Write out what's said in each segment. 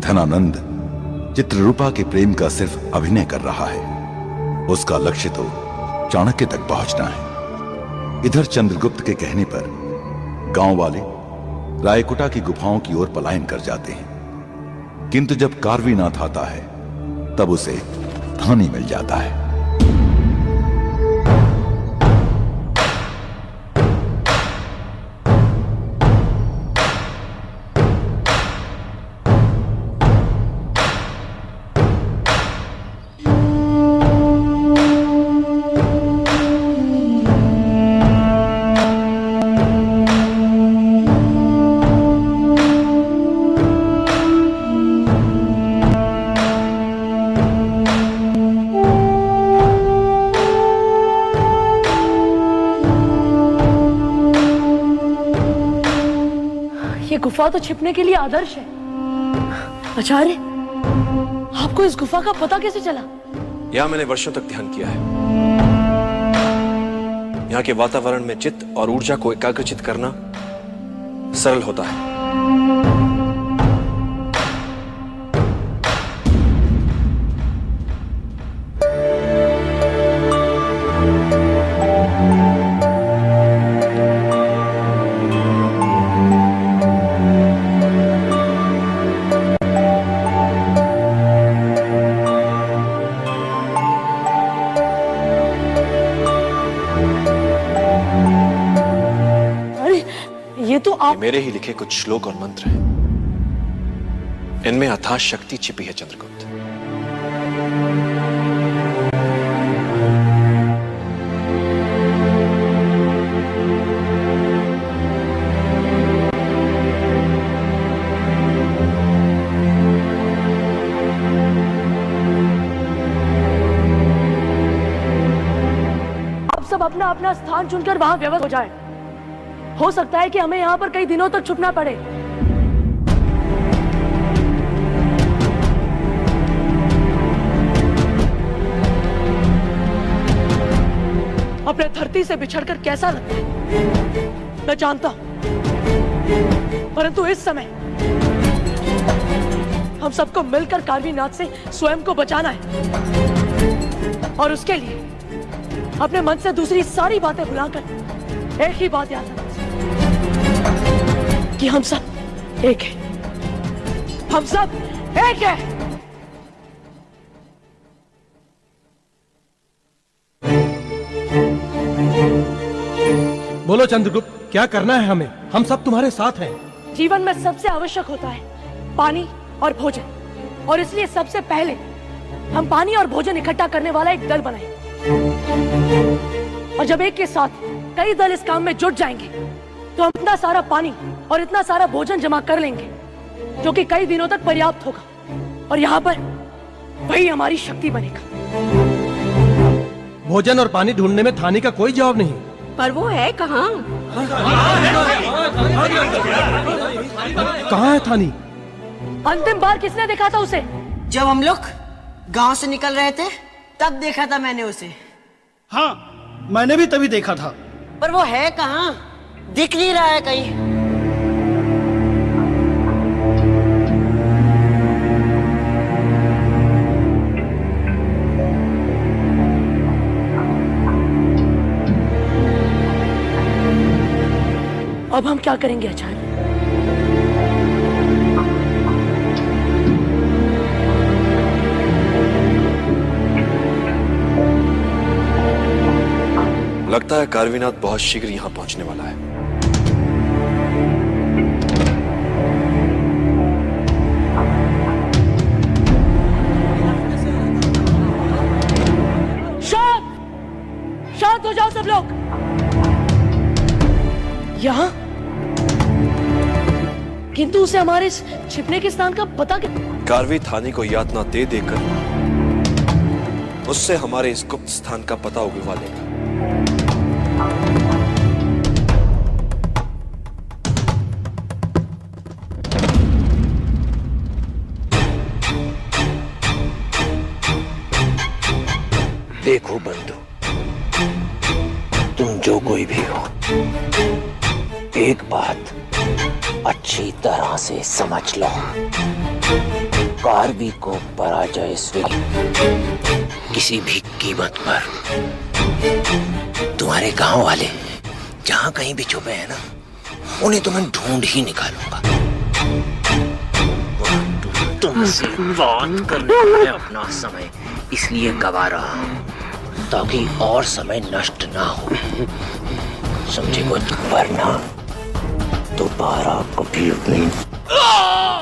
धनानंद चित्ररूपा के प्रेम का सिर्फ अभिनय कर रहा है। उसका लक्ष्य तो चाणक्य तक पहुंचना है। इधर चंद्रगुप्त के कहने पर गांव वाले रायकुटा की गुफाओं की ओर पलायन कर जाते हैं, किंतु जब कार्वीनाथ आता है तब उसे धानी मिल जाता है। गुफा तो छिपने के लिए आदर्श है। आचार्य, आपको इस गुफा का पता कैसे चला? यहाँ मैंने वर्षों तक ध्यान किया है। यहाँ के वातावरण में चित्त और ऊर्जा को एकाग्रचित करना सरल होता है। ये मेरे ही लिखे कुछ श्लोक और मंत्र हैं। इनमें अथाह शक्ति छिपी है चंद्रगुप्त। आप सब अपना अपना स्थान चुनकर वहां व्यवस्थित हो जाए। हो सकता है कि हमें यहाँ पर कई दिनों तक छुपना पड़े। अपने धरती से बिछड़कर कैसा लगता है मैं जानता हूं, परंतु इस समय हम सबको मिलकर कार्वीनाथ से स्वयं को बचाना है, और उसके लिए अपने मन से दूसरी सारी बातें भुलाकर एक ही बात याद रखना कि हम सब एक हैं। हम सब एक हैं। बोलो चंद्रगुप्त, क्या करना है हमें? हम सब तुम्हारे साथ हैं। जीवन में सबसे आवश्यक होता है पानी और भोजन, और इसलिए सबसे पहले हम पानी और भोजन इकट्ठा करने वाला एक दल बनाएंगे। और जब एक के साथ कई दल इस काम में जुट जाएंगे तो हम इतना सारा पानी और इतना सारा भोजन जमा कर लेंगे जो कि कई दिनों तक पर्याप्त होगा, और यहाँ पर वही हमारी शक्ति बनेगा। भोजन और पानी ढूंढने में थानी का कोई जवाब नहीं। पर वो है कहाँ? कहाँ है थानी? अंतिम बार किसने देखा था उसे? जब हम लोग गांव से निकल रहे थे तब देखा था मैंने उसे। हाँ, मैंने भी तभी देखा था। पर वो है कहाँ? दिख नहीं रहा है कहीं। अब हम क्या करेंगे आचार्य? लगता है कार्वीनाथ बहुत शीघ्र यहां पहुंचने वाला है। शांत हो जाओ सब लोग। यहाँ किंतु उसे हमारे इस छिपने के स्थान का पता क्या? कार्वी थानी को यातना दे देकर उससे हमारे इस गुप्त स्थान का पता उगलवा लेगा। देखो बंधु, तुम जो कोई भी हो, एक बात अच्छी तरह से समझ लो। कार्वी को पराजय से किसी भी कीमत पर तुम्हारे गांव वाले जहां कहीं भी छुपे हैं ना, उन्हें तो मैं ढूंढ ही निकालूंगा। तुमसे बात करने में अपना समय इसलिए गवा रहा हूं ताकि और समय नष्ट ना हो, समझे कुछ? वरना दोबारा कभी अपने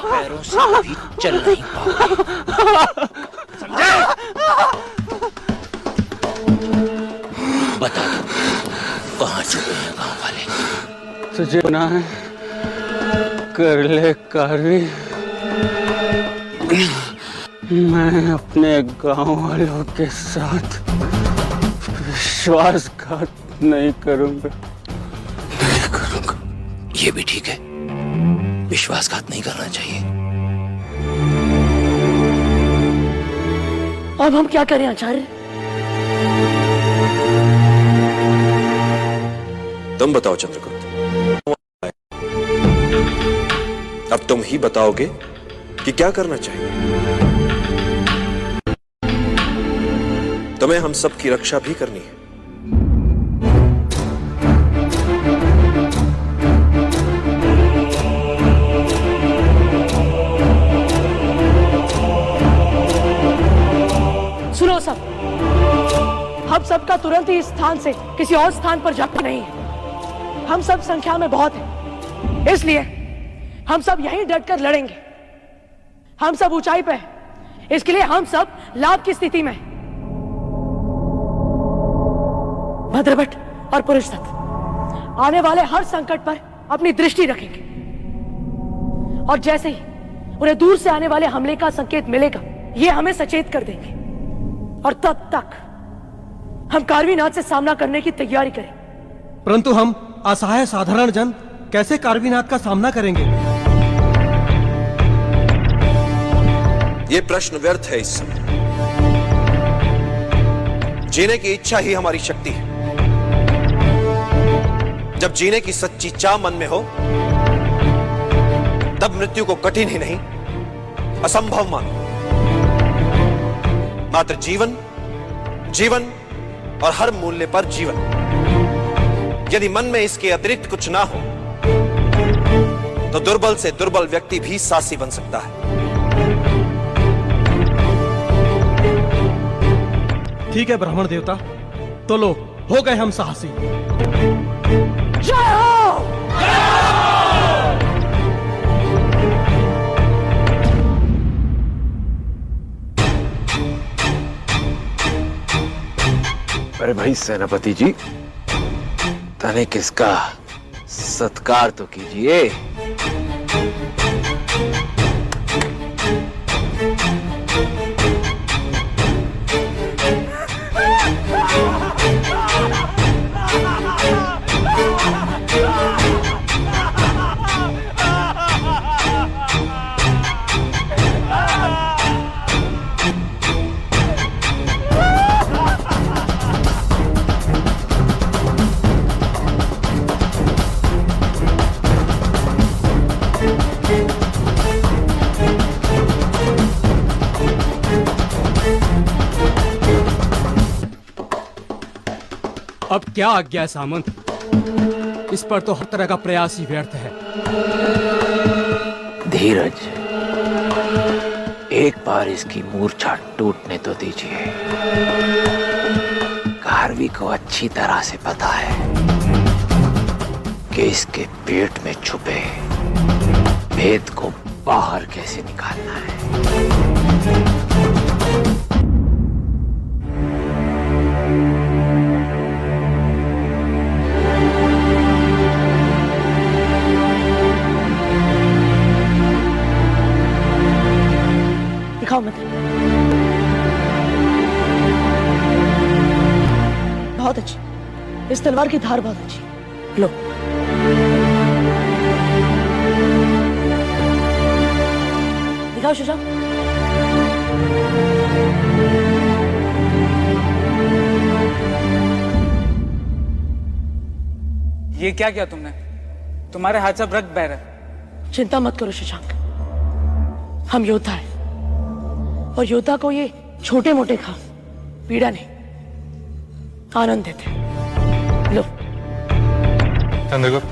पैरों से भी चल नहीं पाओगे, समझे? बता दो कहाँ छुपे हैं गांव वाले? तुझे ना है कर ले कार्वी, मैं अपने गांव वालों के साथ विश्वासघात नहीं करूंगा। ये भी ठीक है, विश्वासघात नहीं करना चाहिए। अब हम क्या करें आचार्य? तुम बताओ चंद्रगुप्त, अब तुम ही बताओगे कि क्या करना चाहिए। तुम्हें हम सब की रक्षा भी करनी है। सुनो सब, हम सबका तुरंत ही इस स्थान से किसी और स्थान पर जाना नहीं है। हम सब संख्या में बहुत हैं, इसलिए हम सब यहीं डटकर लड़ेंगे। हम सब ऊंचाई पे हैं, इसके लिए हम सब लाभ की स्थिति में हैं। भद्रभट्ट और पुरुषदत्त आने वाले हर संकट पर अपनी दृष्टि रखेंगे, और जैसे ही उन्हें दूर से आने वाले हमले का संकेत मिलेगा, ये हमें सचेत कर देंगे, और तब तक हम कार्वीनाथ से सामना करने की तैयारी करें। परंतु हम असहाय साधारण जन कैसे कार्वीनाथ का सामना करेंगे? यह प्रश्न व्यर्थ है इस समय। जीने की इच्छा ही हमारी शक्ति है। जब जीने की सच्ची चाह मन में हो, तब मृत्यु को कठिन ही नहीं, असंभव मानो। मात्र जीवन, जीवन और हर मूल्य पर जीवन। यदि मन में इसके अतिरिक्त कुछ ना हो, तो दुर्बल से दुर्बल व्यक्ति भी साहसी बन सकता है। ठीक है ब्राह्मण देवता, तो लो, हो गए हम साहसी। जय हो! अरे भाई सेनापति जी, तने किसका सत्कार तो कीजिए। अब क्या आज्ञा है सामंत? इस पर तो हर तरह का प्रयास ही व्यर्थ है। धीरज, एक बार इसकी मूर्छा टूटने तो दीजिए। कार्वी को अच्छी तरह से पता है कि इसके पेट में छुपे भेद को बाहर कैसे निकालना है। दिखाओ मत। बहुत अच्छी, इस तलवार की धार बहुत अच्छी। लो, दिखाओ शशांक। ये क्या किया तुमने? तुम्हारे हाथ से रक्त बह रहा है। चिंता मत करो शशांक, हम योद्धा हैं, और योद्धा को ये छोटे मोटे घाव पीड़ा नहीं, आनंद देते। लो। चंद्रगुप्त,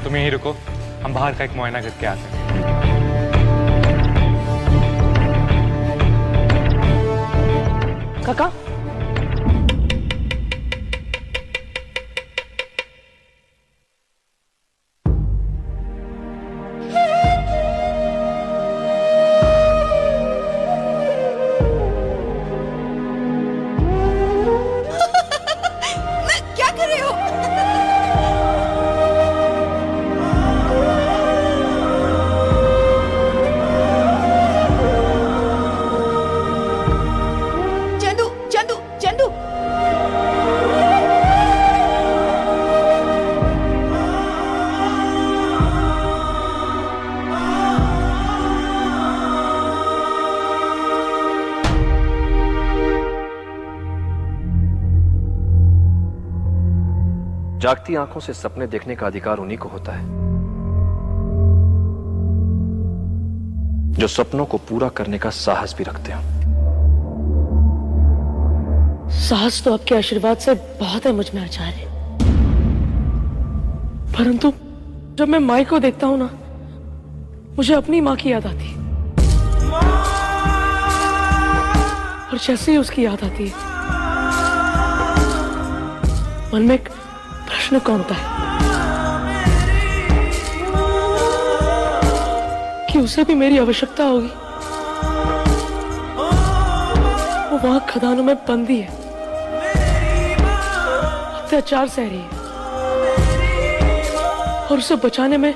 तुम यहीं रुको, हम बाहर का एक मुआयना करके आते हैं। काका, क्या कर रहे हो? चंदू, चंदू, चंदू। जागती आंखों से सपने देखने का अधिकार उन्हीं को होता है जो सपनों को पूरा करने का साहस भी रखते हो। साहस तो आपके आशीर्वाद से बहुत है मुझ में आचार्य, परंतु जब मैं माई को देखता हूं ना, मुझे अपनी माँ की याद आती है। और जैसे ही उसकी याद आती है, मन में एक प्रश्न कौनता है कि उसे भी मेरी आवश्यकता होगी। वो वहां खदानों में बंदी है, अत्याचार सह रही है, और उसे बचाने में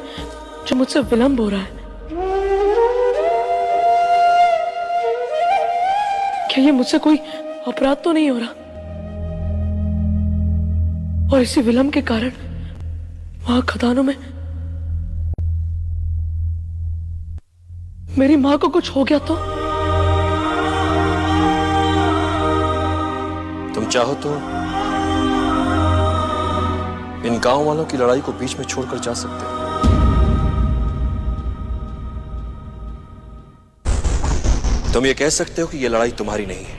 जो मुझसे विलंब हो रहा है, क्या ये मुझसे कोई अपराध तो नहीं हो रहा? और इसी विलंब के कारण वहां खदानों में मेरी मां को कुछ हो गया तो? तुम चाहो तो इन गांव वालों की लड़ाई को बीच में छोड़कर जा सकते हो। तुम ये कह सकते हो कि यह लड़ाई तुम्हारी नहीं है।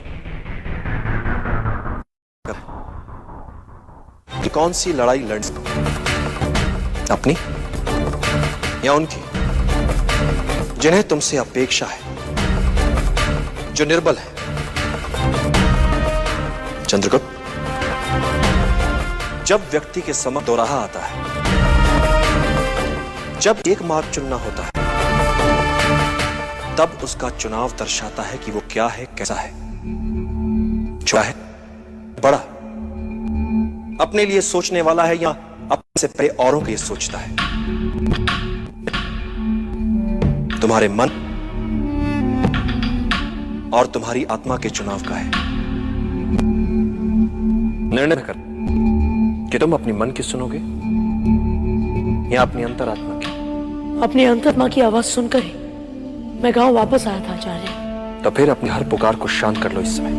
कि कौन सी लड़ाई लड़ सकते, अपनी या उनकी जिन्हें तुमसे अपेक्षा है, जो निर्बल है। चंद्रगुप्त, जब व्यक्ति के समक्ष दोराहा आता है, जब एक मार्ग चुनना होता है, तब उसका चुनाव दर्शाता है कि वो क्या है, कैसा है, छोटा है, बड़ा, अपने लिए सोचने वाला है या अपने से परे औरों के लिए सोचता है। तुम्हारे मन और तुम्हारी आत्मा के चुनाव का है। निर्णय कर कि तुम अपनी मन की सुनोगे या अपनी अंतरात्मा की। अपनी अंतरात्मा की आवाज सुनकर ही मैं गांव वापस आया था आचार्य। तो फिर अपनी हर पुकार को शांत कर लो इस समय,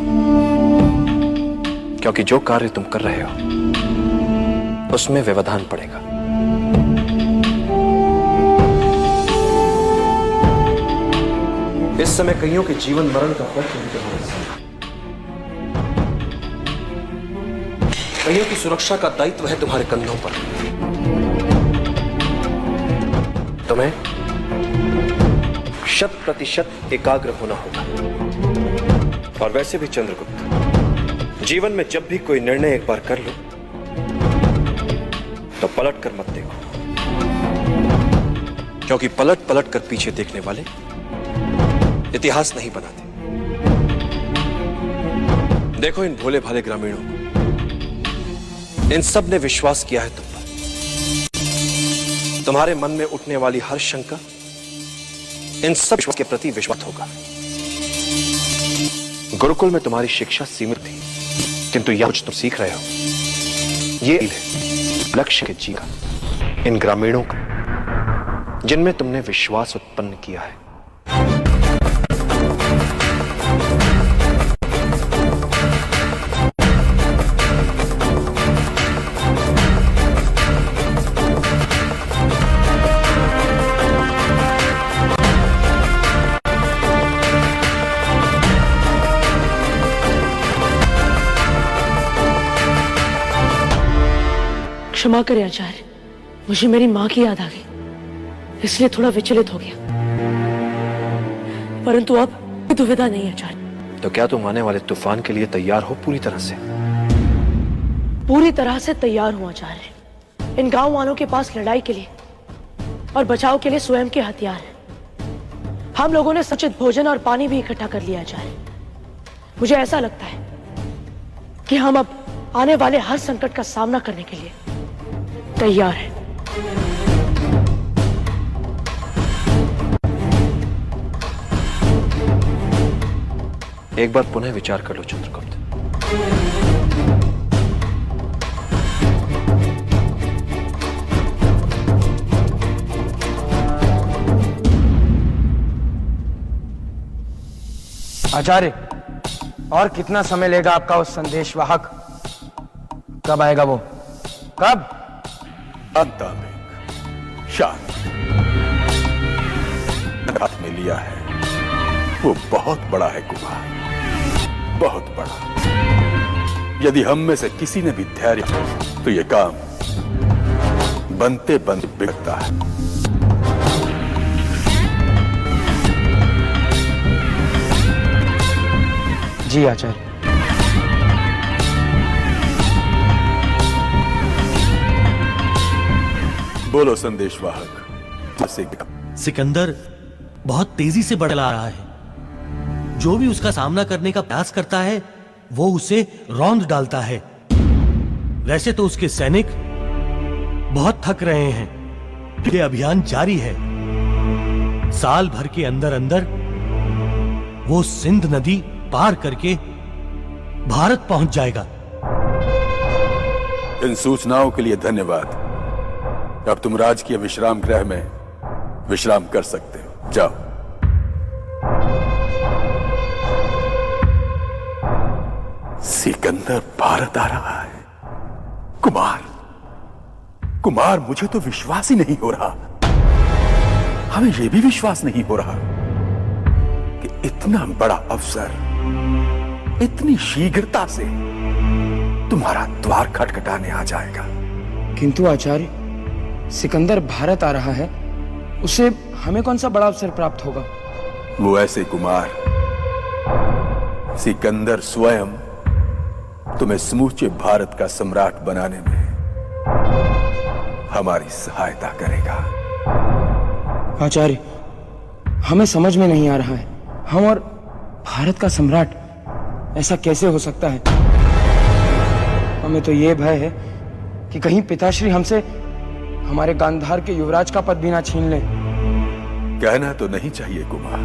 क्योंकि जो कार्य तुम कर रहे हो उसमें व्यवधान पड़ेगा। इस समय कईयों के जीवन मरण का प्रश्न तुम्हारे सामने। कईयों की सुरक्षा का दायित्व है तुम्हारे कंधों पर। तुम्हें 100% एकाग्र होना होगा। और वैसे भी चंद्रगुप्त, जीवन में जब भी कोई निर्णय एक बार कर लो तो पलट कर मत देखो, क्योंकि पलट पलट कर पीछे देखने वाले इतिहास नहीं बनाते। देखो इन भोले भाले ग्रामीणों को, इन सब ने विश्वास किया है तुम पर। तुम्हारे मन में उठने वाली हर शंका इन सब विश्वास के प्रति विश्वास होगा। गुरुकुल में तुम्हारी शिक्षा सीमित थी, किंतु यह कुछ तुम सीख रहे हो। ये लक्ष्य के जीवन इन ग्रामीणों का, जिनमें तुमने विश्वास उत्पन्न किया है। क्षमा करें आचार्य, मुझे मेरी माँ की याद आ गई, इसलिए थोड़ा विचलित हो गया। परंतु अब कोई दुविधा नहीं आचार्य। तो क्या तुम आने वाले तूफान के लिए तैयार हो पूरी तरह से? पूरी तरह से तैयार हूं आचार्य। इन गांव वालों के पास लड़ाई के लिए और बचाव के लिए स्वयं के हथियार हैं। हम लोगों ने सचित भोजन और पानी भी इकट्ठा कर लिया आचार्य। मुझे ऐसा लगता है कि हम अब आने वाले हर संकट का सामना करने के लिए तैयार हैं। एक बार पुनः विचार कर लो चंद्रगुप्त। आचार्य, और कितना समय लेगा आपका उस संदेशवाहक? कब आएगा वो? कब? शांत हाथ में लिया है, वो बहुत बड़ा है कुमार, बहुत बड़ा। यदि हम में से किसी ने भी धैर्य तो ये काम बनते बंद बिगड़ता है। जी आचार्य। बोलो संदेशवाहक। सिकंदर बहुत तेजी से बढ़ रहा है। जो भी उसका सामना करने का प्रयास करता है वो उसे रौंद डालता है। वैसे तो उसके सैनिक बहुत थक रहे हैं। ये अभियान जारी है। साल भर के अंदर अंदर वो सिंध नदी पार करके भारत पहुंच जाएगा। इन सूचनाओं के लिए धन्यवाद। अब तुम राजकीय विश्राम गृह में विश्राम कर सकते हो। जाओ। सिकंदर भारत आ रहा है। कुमार, मुझे तो विश्वास ही नहीं हो रहा। हमें यह भी विश्वास नहीं हो रहा कि इतना बड़ा अवसर इतनी शीघ्रता से तुम्हारा द्वार खटखटाने आ जाएगा। किंतु आचार्य, सिकंदर भारत आ रहा है, उसे हमें कौन सा बड़ा अवसर प्राप्त होगा? वो ऐसे कुमार, सिकंदर स्वयं तुम्हें समूचे भारत का सम्राट बनाने में हमारी सहायता करेगा। आचार्य, हमें समझ में नहीं आ रहा है, हम और भारत का सम्राट, ऐसा कैसे हो सकता है? हमें तो यह भय है कि कहीं पिताश्री हमसे हमारे गांधार के युवराज का पद भी ना छीन ले। कहना तो नहीं चाहिए कुमार,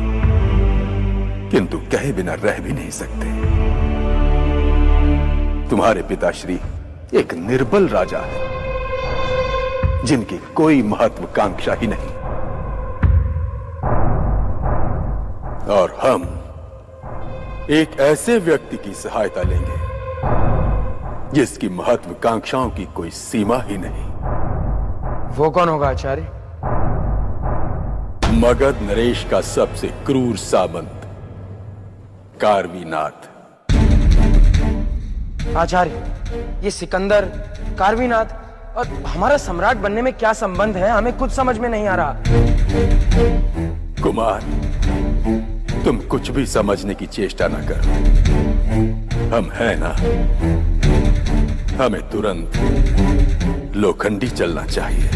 किंतु कहे बिना रह भी नहीं सकते। तुम्हारे पिताश्री एक निर्बल राजा है, जिनकी कोई महत्वाकांक्षा ही नहीं, और हम एक ऐसे व्यक्ति की सहायता लेंगे जिसकी महत्वाकांक्षाओं की कोई सीमा ही नहीं। वो कौन होगा आचार्य? मगध नरेश का सबसे क्रूर सामंत कार्वीनाथ। आचार्य, ये सिकंदर, कार्वीनाथ और हमारा सम्राट बनने में क्या संबंध है? हमें कुछ समझ में नहीं आ रहा। कुमार, तुम कुछ भी समझने की चेष्टा न करो। हम हैं ना, हमें तुरंत लोखंडी चलना चाहिए।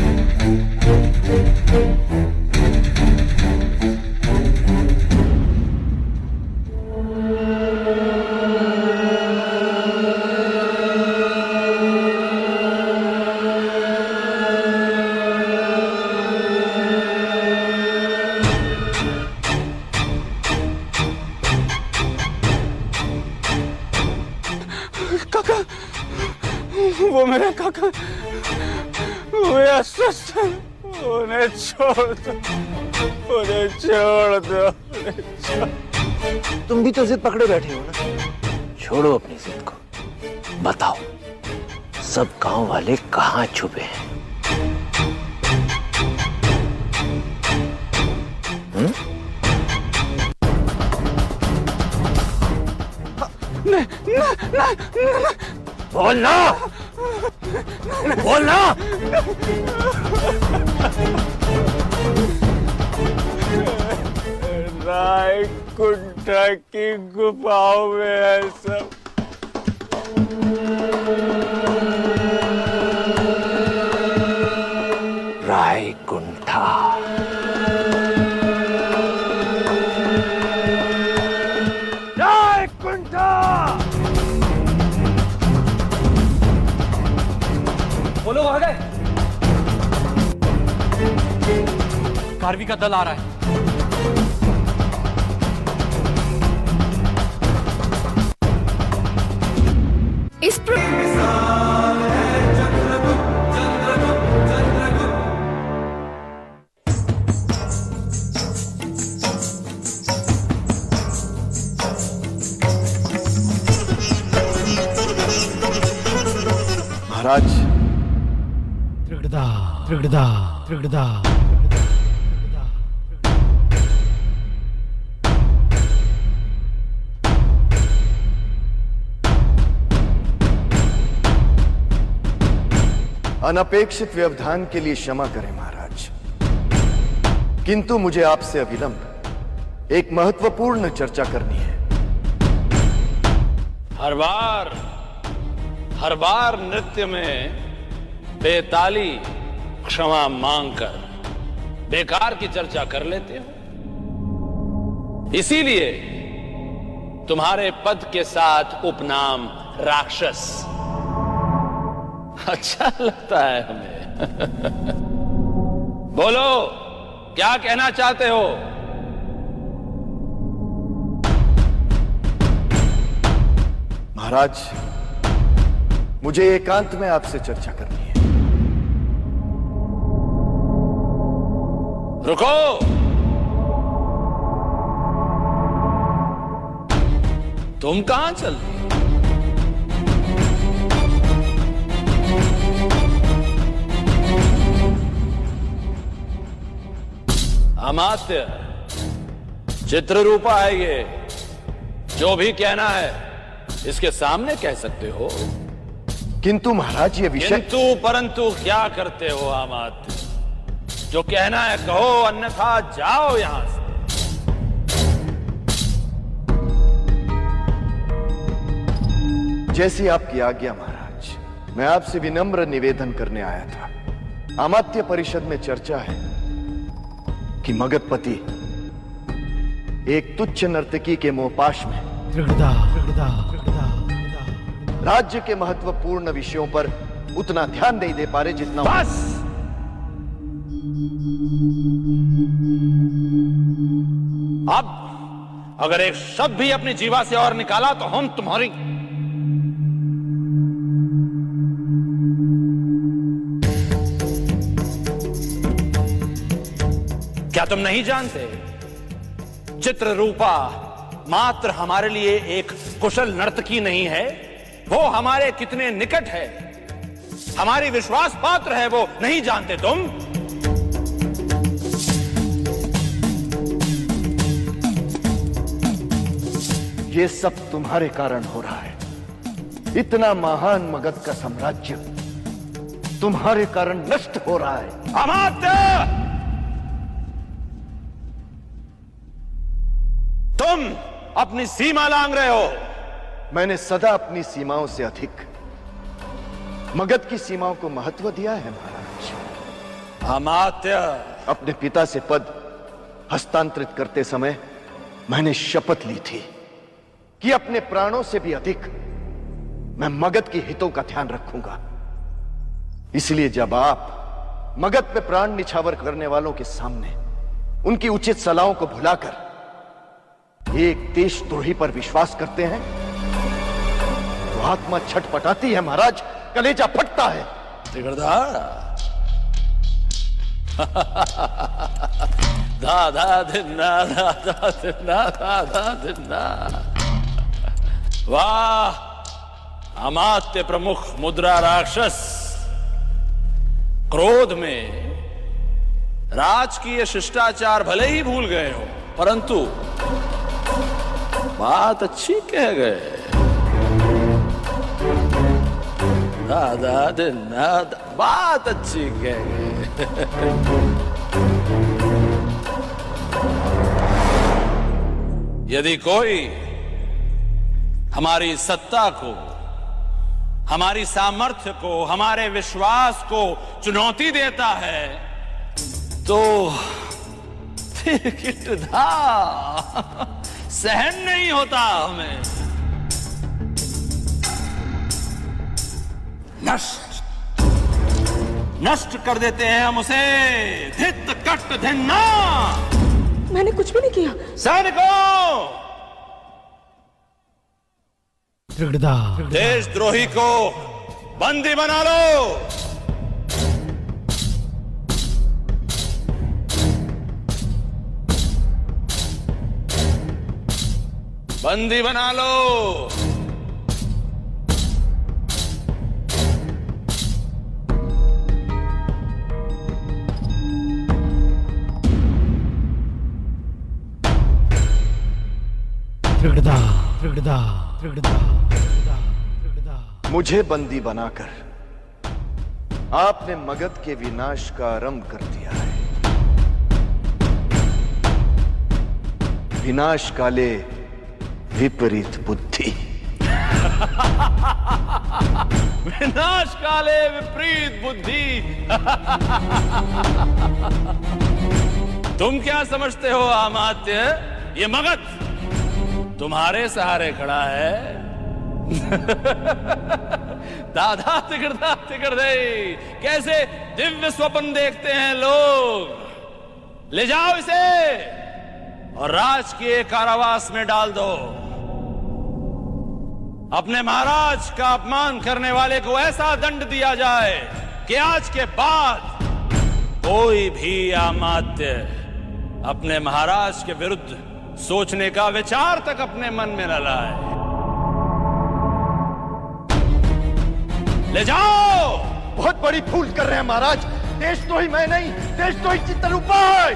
वो मेरे काका, वो मेरा अस्वस्थ है। उन्हें छोड़ दो, उन्हें छोड़ दो। तुम भी तो जिद पकड़े बैठे हो ना। छोड़ो अपनी जिद को, बताओ सब गांव वाले कहाँ छुपे हैं? बोलना। बोलना। रायकुंठा की गुफाओं में है सब। रायकुंठा। रायकुंठा। वो लोग आ गए। कार्वी का दल आ रहा है। महाराज, त्रिगदा त्रिगदा त्रिगदा। अनपेक्षित व्यवधान के लिए क्षमा करें महाराज, किंतु मुझे आपसे अविलंब एक महत्वपूर्ण चर्चा करनी है। हर बार नृत्य में बेताली क्षमा मांगकर बेकार की चर्चा कर लेते हो। इसीलिए तुम्हारे पद के साथ उपनाम राक्षस अच्छा लगता है हमें। बोलो, क्या कहना चाहते हो? महाराज, मुझे एकांत में आपसे चर्चा करनी है। रुको। तुम कहां चल रही? अमात्य, चित्ररूपा है ये। जो भी कहना है इसके सामने कह सकते हो। किंतु महाराज, ये विषय। किंतु परंतु क्या करते हो अमात्य? जो कहना है कहो, अन्यथा जाओ यहां से। जैसी आपकी आज्ञा महाराज। मैं आपसे विनम्र निवेदन करने आया था। अमात्य परिषद में चर्चा है कि मगधपति एक तुच्छ नर्तकी के मोहपाश में राज्य के महत्वपूर्ण विषयों पर उतना ध्यान नहीं दे पा रहे जितना। बस! अब अगर एक शब्द भी अपनी जीवा से और निकाला तो हम तुम्हारी। क्या तुम नहीं जानते? चित्ररूपा मात्र हमारे लिए एक कुशल नर्तकी नहीं है, वो हमारे कितने निकट है, हमारी विश्वास पात्र है, वो नहीं जानते तुम? ये सब तुम्हारे कारण हो रहा है। इतना महान मगध का साम्राज्य तुम्हारे कारण नष्ट हो रहा है। अमात्य! तुम अपनी सीमा लांघ रहे हो। मैंने सदा अपनी सीमाओं से अधिक मगध की सीमाओं को महत्व दिया है महाराज। अमात्य! अपने पिता से पद हस्तांतरित करते समय मैंने शपथ ली थी कि अपने प्राणों से भी अधिक मैं मगध के हितों का ध्यान रखूंगा। इसलिए जब आप मगध पे प्राण निछावर करने वालों के सामने उनकी उचित सलाहों को भुलाकर एक देशद्रोही पर विश्वास करते हैं तो आत्मा छटपटाती है महाराज, कलेजा फटता है। दादा दिन्ना, दादा दिन्ना, दादा दिन्ना। वाह अमात्य प्रमुख मुद्रा राक्षस, क्रोध में राजकीय शिष्टाचार भले ही भूल गए हो, परंतु बात अच्छी कह गए। राधा दिन बात अच्छी यदि कोई हमारी सत्ता को, हमारी सामर्थ्य को, हमारे विश्वास को चुनौती देता है तो फिर कितना सहन नहीं होता हमें। नष्ट कर देते हैं हम उसे। धित कट धिन्ना। मैंने कुछ भी नहीं किया। सैनिकों, देशद्रोही को बंदी बना लो। बंदी बना लो। मुझे बंदी बनाकर आपने मगध के विनाश का आरंभ कर दिया है। विनाश काले विपरीत बुद्धि। विनाश काले विपरीत बुद्धि। तुम क्या समझते हो अमात्य? ये मगध तुम्हारे सहारे खड़ा है। दादा तिकड़ दे। कैसे दिव्य स्वप्न देखते हैं लोग। ले जाओ इसे और राजकीय कारावास में डाल दो। अपने महाराज का अपमान करने वाले को ऐसा दंड दिया जाए कि आज के बाद कोई भी अमात्य अपने महाराज के विरुद्ध सोचने का विचार तक अपने मन में न लाए। ले जाओ। बहुत बड़ी भूल कर रहे हैं महाराज। देशद्रोही मैं नहीं, देशद्रोही चित्ररूपा है।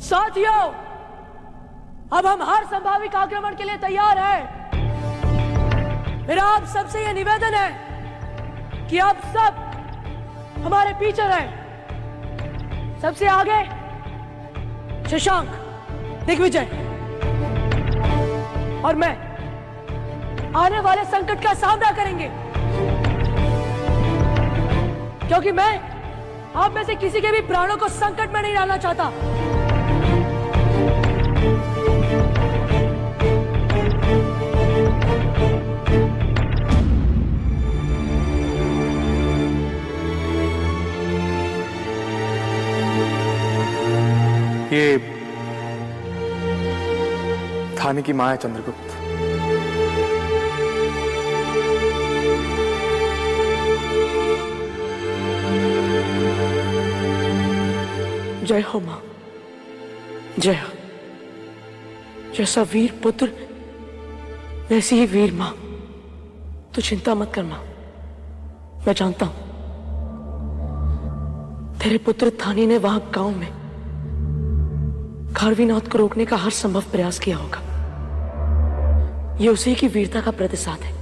साथियों, अब हम हर संभावित आक्रमण के लिए तैयार हैं। मेरा आप सबसे यह निवेदन है कि आप सब हमारे पीछे रहें। सबसे आगे शशांक, दिग्विजय और मैं आने वाले संकट का सामना करेंगे, क्योंकि मैं आप में से किसी के भी प्राणों को संकट में नहीं डालना चाहता। ये थाने की मां है चंद्रगुप्त। जय हो मां, जय हो। जैसा वीर पुत्र वैसी ही वीर मां। तू चिंता मत कर मां, मैं जानता हूं तेरे पुत्र थानी ने वहां गांव में खारवीनाथ को रोकने का हर संभव प्रयास किया होगा। यह उसी की वीरता का प्रतिसाद है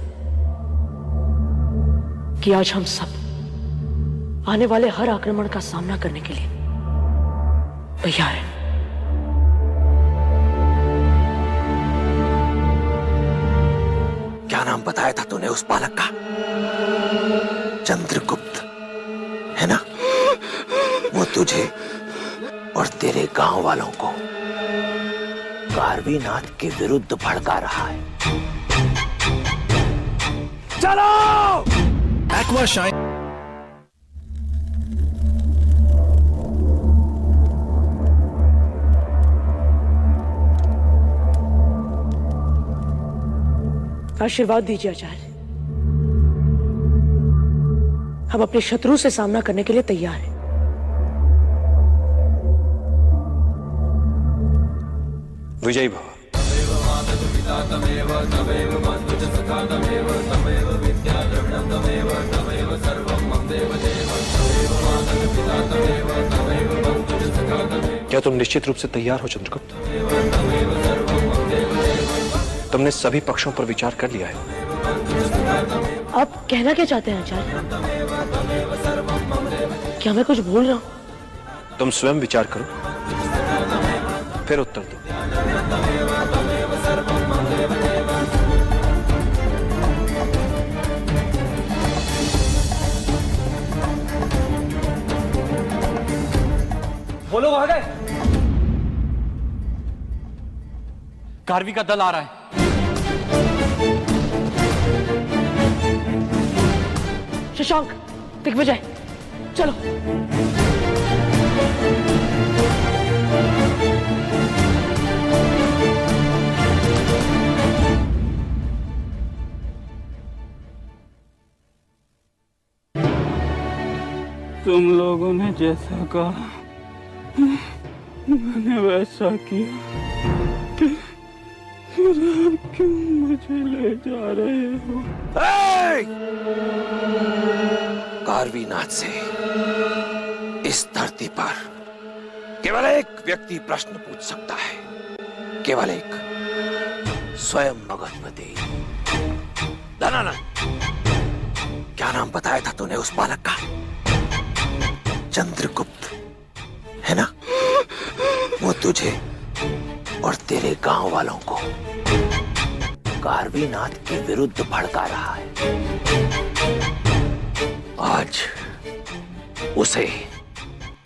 कि आज हम सब आने वाले हर आक्रमण का सामना करने के लिए तैयार हैं। क्या नाम बताया था तूने उस बालक का? चंद्रगुप्त है ना? वो तुझे और तेरे गांव वालों को कारवीनाथ के विरुद्ध भड़का रहा है। चलो! Aqua shine. आशीर्वाद दीजिए आचार्य। हम अपने शत्रु से सामना करने के लिए तैयार हैं। विजयी भव। क्या तुम निश्चित रूप से तैयार हो चंद्रगुप्त? तुमने सभी पक्षों पर विचार कर लिया है? आप कहना क्या चाहते हैं आचार्य? क्या मैं कुछ भूल रहा हूं? तुम स्वयं विचार करो, फिर उत्तर दो। वो लोग आ गए। कार्वी का दल आ रहा है। शशांक, दिग्विजय, चलो। तुम लोगों ने जैसा कहा मैंने वैसा किया। फिर आप क्यों मुझे ले जा रहे हो? कार्वीनाथ से इस धरती पर केवल एक व्यक्ति प्रश्न पूछ सकता है, केवल एक, स्वयं मगधपति धनानंद। क्या नाम बताया था तूने उस बालक का? चंद्रगुप्त, है ना? वो तुझे और तेरे गांव वालों को कार्वीनाथ के विरुद्ध भड़का रहा है। आज उसे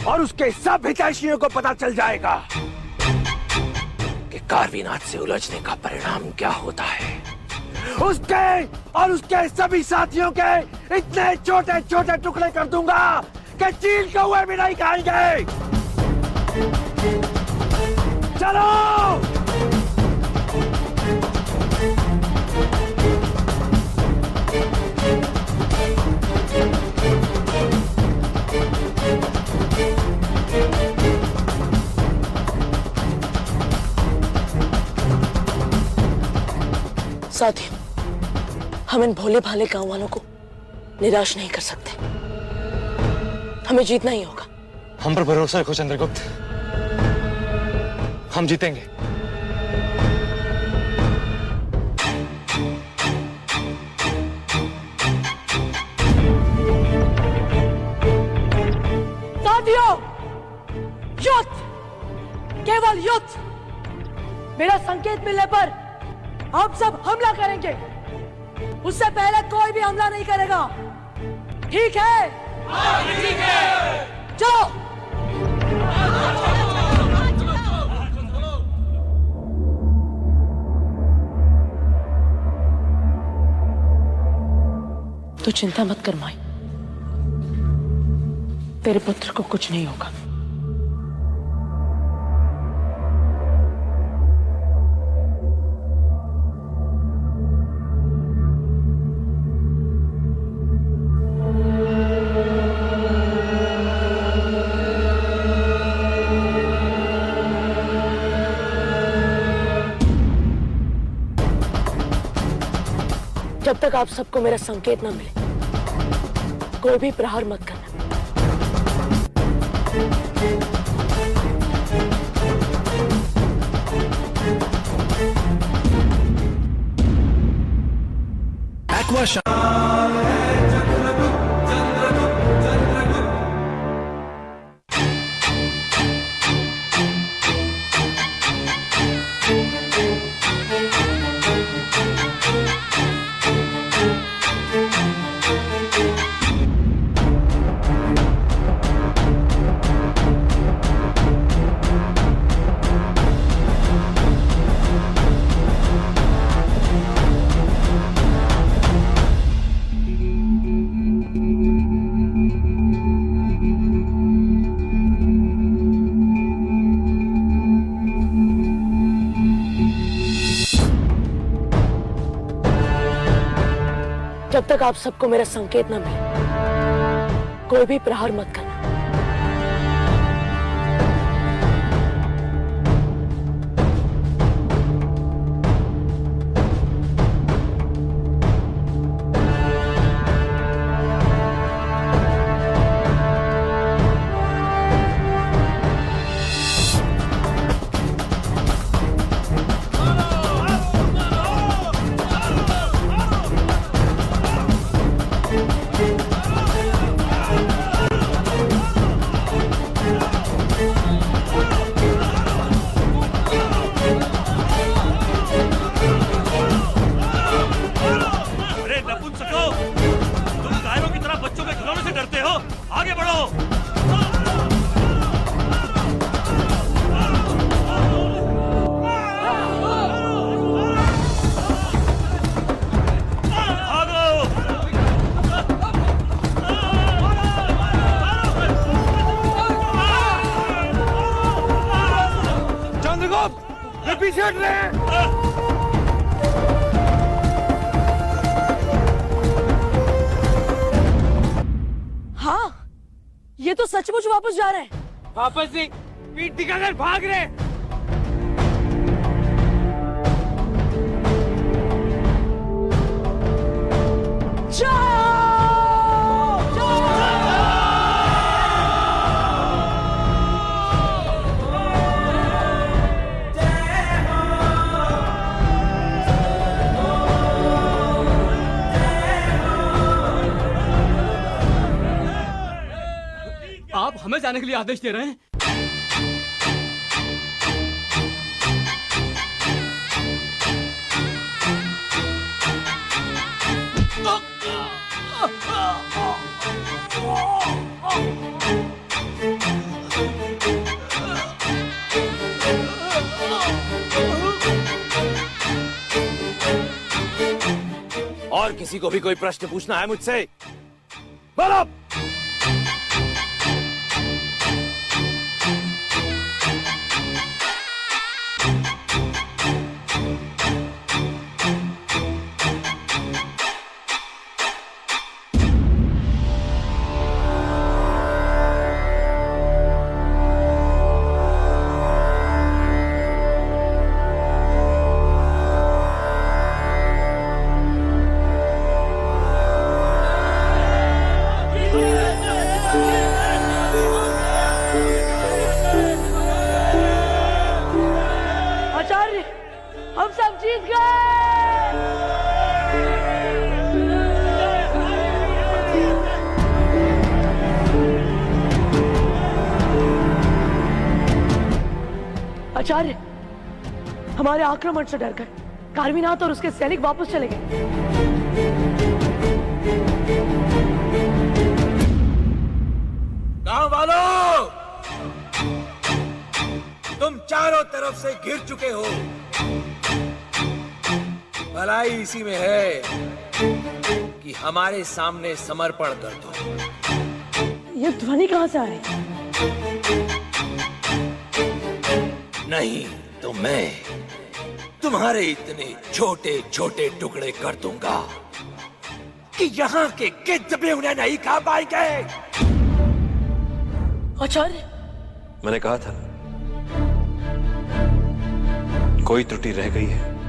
और उसके सब हितैषियों को पता चल जाएगा कि कार्वीनाथ से उलझने का परिणाम क्या होता है। उसके और उसके सभी साथियों के इतने छोटे छोटे टुकड़े कर दूंगा कि चील के हुए भी नहीं खाएंगे। चलो! साथियों, हम इन भोले भाले गांव वालों को निराश नहीं कर सकते। हमें जीतना ही होगा। हम पर भरोसा रखो चंद्रगुप्त, हम जीतेंगे। साथियों, युद्ध, केवल युद्ध। मेरा संकेत मिलने पर हम सब हमला करेंगे। उससे पहले कोई भी हमला नहीं करेगा, ठीक है? ठीक है। चलो। तो चिंता मत कर माई, तेरे पुत्र को कुछ नहीं होगा। जब तक आप सबको मेरा संकेत न मिले, कोई भी प्रहार मत करना। जब तक आप सबको मेरा संकेत न मिले, कोई भी प्रहार मत करना। पीछे हट रहे हैं। हाँ, ये तो सचमुच वापस जा रहे हैं। वापस नहीं, पीठ दिखाकर भाग रहे हैं। आप हमें जाने के लिए आदेश दे रहे हैं? और किसी को भी कोई प्रश्न पूछना है मुझसे? बोलो। हम सब जीत गए। आचार्य, हमारे आक्रमण से डरकर कार्मिनाथ और उसके सैनिक वापस चले गए। गांव वालों, तुम चारों तरफ से घिर चुके हो। भलाई इसी में है कि हमारे सामने समर्पण कर दो। ये ध्वनि कहां से आ रही? नहीं तो मैं तुम्हारे इतने छोटे छोटे टुकड़े कर दूंगा कि यहाँ के गिद्ध भी उन्हें नहीं खा पाएंगे। आचार्य, मैंने कहा था कोई त्रुटि रह गई है